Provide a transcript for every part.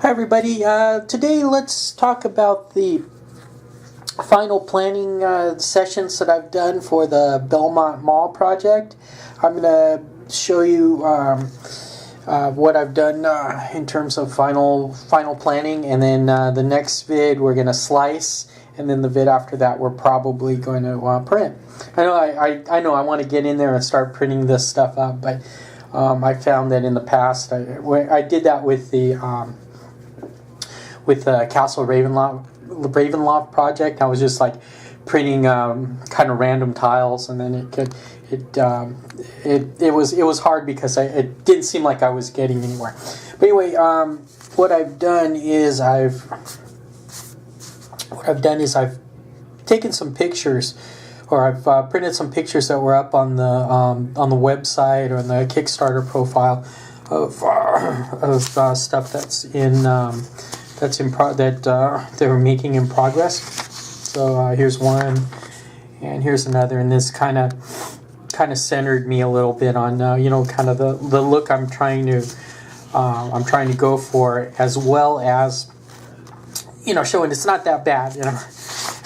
Hi everybody, today let's talk about the final planning sessions that I've done for the Belmont Mall project. I'm going to show you what I've done in terms of final planning, and then the next vid we're going to slice, and then the vid after that we're probably going to print. I know I want to get in there and start printing this stuff up, but I found that in the past I did that with the Castle Ravenloft project. I was just like printing kind of random tiles, and then it was hard because it didn't seem like I was getting anywhere. But anyway, what I've done is I've taken some pictures, or I've printed some pictures that were up on the website or on the Kickstarter profile of stuff that's in. That they're making in progress. So here's one, and here's another, and this kind of centered me a little bit on kind of the look I'm trying to go for, as well as showing it's not that bad,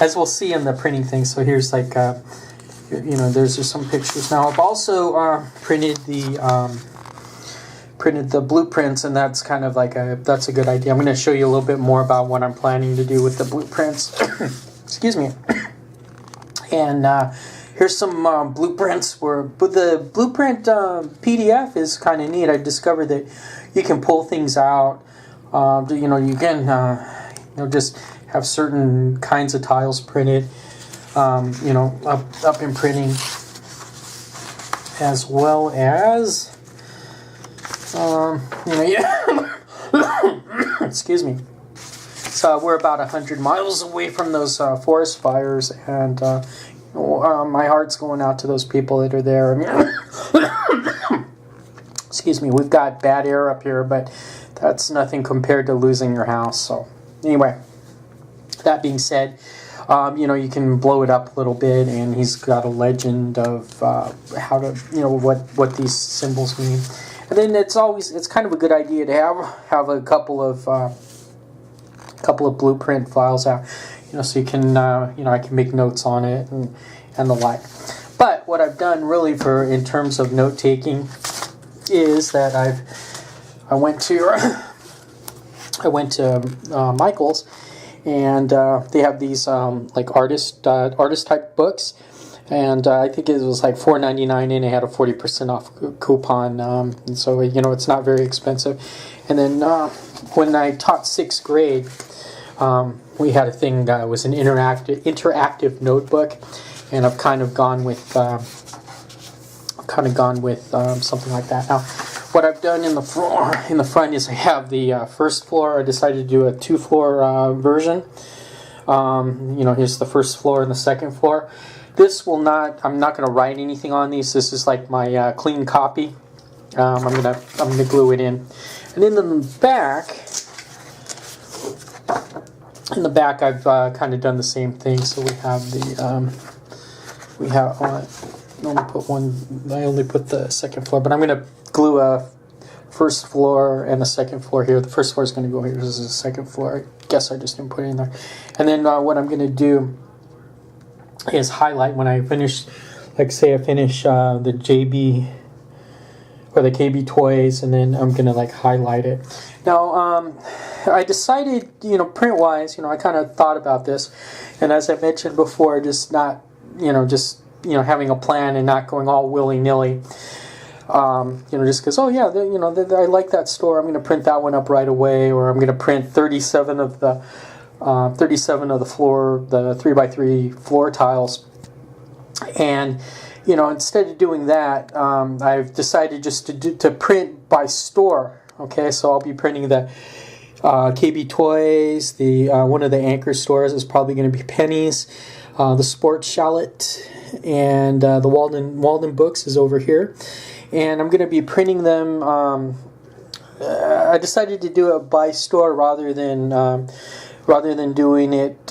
as we'll see in the printing thing. So here's like there's just some pictures. Now I've also printed the blueprints, and that's kind of like that's a good idea. I'm going to show you a little bit more about what I'm planning to do with the blueprints. Excuse me. And here's some blueprints. But the blueprint PDF is kind of neat. I discovered that you can pull things out. You can just have certain kinds of tiles printed. Up in printing, as well as. Excuse me. So we're about 100 miles away from those forest fires, and my heart's going out to those people that are there. Excuse me. We've got bad air up here, but that's nothing compared to losing your house. So anyway, that being said, you can blow it up a little bit, and he's got a legend of how to, what these symbols mean. And then it's kind of a good idea to have a couple of blueprint files out, so you can I can make notes on it and the like. But what I've done really in terms of note taking is that I went to Michael's, and they have these like artist type books. And I think it was like $4.99, and it had a 40% off coupon. And so it's not very expensive. And then when I taught 6th grade, we had a thing that was an interactive notebook, and I've kind of gone with something like that. Now, what I've done in the front is I have the first floor. I decided to do a 2-floor version. Here's the first floor and the second floor. I'm not going to write anything on these. This is like my clean copy. I'm gonna glue it in. And in the back I've kind of done the same thing. So we have I only put the second floor, but I'm going to glue a first floor and a second floor here. The first floor is going to go here. This is the second floor. I guess I just didn't put it in there. And then what I'm going to do is highlight when I finish, like say I finish the JB or the KB toys, and then I'm gonna like highlight it. Now I decided, print wise, I kind of thought about this, and as I mentioned before, just not, having a plan and not going all willy nilly. Just because, I like that store, I'm gonna print that one up right away, or I'm gonna print 37 of the floor, the 3x3 floor tiles. And, instead of doing that, I've decided just to print by store. Okay, so I'll be printing the KB Toys, the one of the anchor stores is probably going to be Penny's, the Sports Shallot, and the Walden Books is over here. And I'm going to be printing them. I decided to do it by store rather than doing it,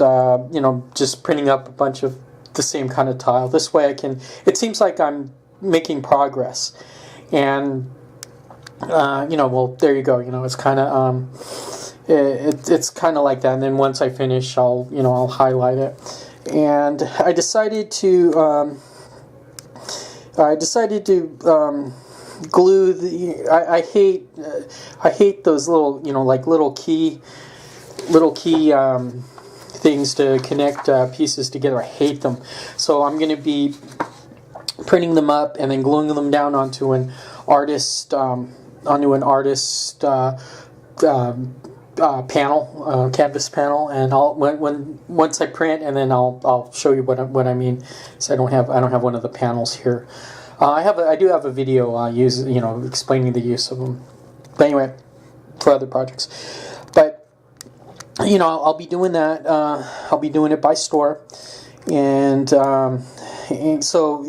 just printing up a bunch of the same kind of tile. This way it seems like I'm making progress. And, well, there you go. It's kind of, it's kind of like that. And then once I finish, I'll highlight it. And I decided to glue the. I hate those little like little key things to connect pieces together. I hate them. So I'm going to be printing them up and then gluing them down onto an artist panel, canvas panel, and once I print, and then I'll show you what I mean. So I don't have one of the panels here. I do have a video explaining the use of them. But anyway, for other projects, but I'll be doing that. I'll be doing it by store, and so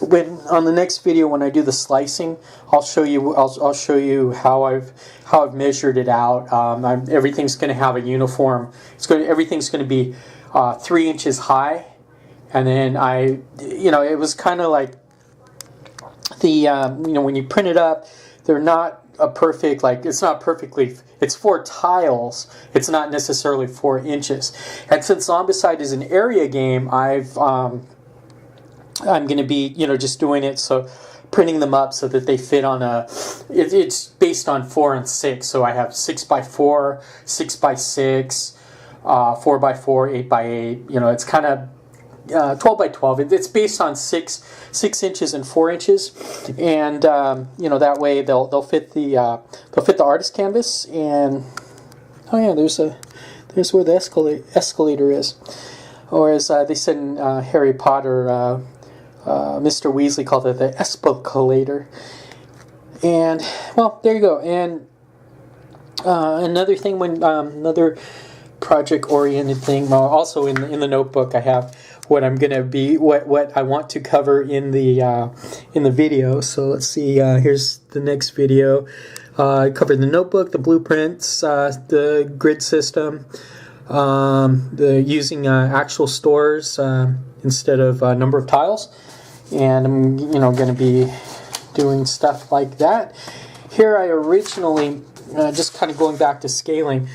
when on the next video when I do the slicing, I'll show you how I've measured it out. Everything's going to have a uniform. Everything's going to be 3 inches high, and then it was kind of like the when you print it up, they're not a perfect, it's not perfectly, it's 4 tiles, it's not necessarily 4 inches. And since Zombicide is an area game, I'm going to be just doing it, so printing them up so that they fit on it's based on 4 and 6, so I have 6x4, 6x6, 4x4, 8x8. It's kind of 12x12. It's based on 6 inches and 4 inches, and that way they'll fit the artist canvas. And oh yeah, there's where the escalator is, or as they said in Harry Potter, Mr. Weasley called it the escalator. And well, there you go. And another thing, another project-oriented thing. Well, also in the notebook, I have what I'm gonna be, what I want to cover in the video. So let's see. Here's the next video. I covered the notebook, the blueprints, the grid system, the using actual stores instead of number of tiles, and I'm gonna be doing stuff like that. Here I originally just kind of going back to scaling.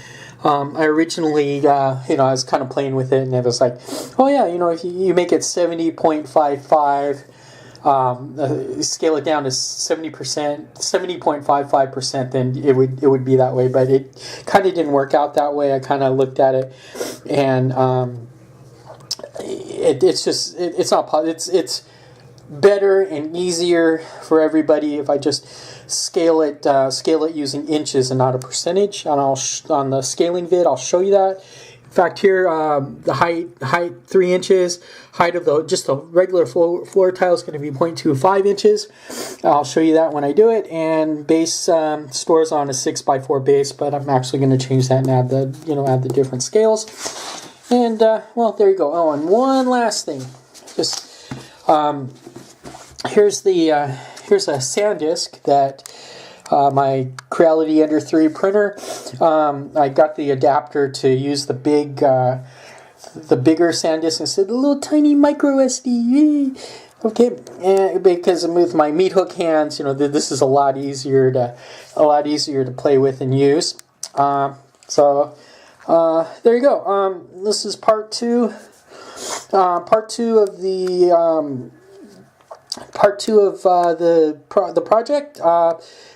I originally, I was kind of playing with it, and it was like, oh yeah, if you make it 70.55, scale it down to 70.55%, then it would be that way. But it kind of didn't work out that way. I kind of looked at it, and it's better and easier for everybody if I just scale it using inches and not a percentage. And on the scaling vid, I'll show you that. In fact, here the height 3 inches. Height of just the regular floor tile is going to be 0.25 inches. I'll show you that when I do it. And base stores on a 6x4 base, but I'm actually going to change that and add the different scales. And well, there you go. Oh, and one last thing, just here's a SanDisk that my Creality Ender 3 printer. I got the adapter to use the bigger SanDisk instead of the little tiny micro SD. Okay, and because with my meat hook hands, this is a lot easier to play with and use. So there you go. This is part two. Part two of the project.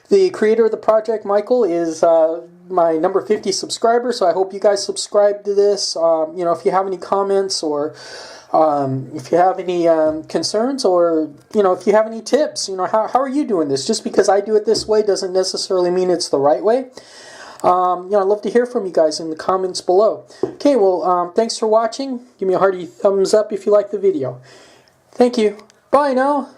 The creator of the project, Michael, is my number 50 subscriber. So I hope you guys subscribe to this. If you have any comments, or if you have any concerns, or if you have any tips, how are you doing this? Just because I do it this way doesn't necessarily mean it's the right way. I'd love to hear from you guys in the comments below. Okay, well, thanks for watching. Give me a hearty thumbs up if you like the video. Thank you. Bye now.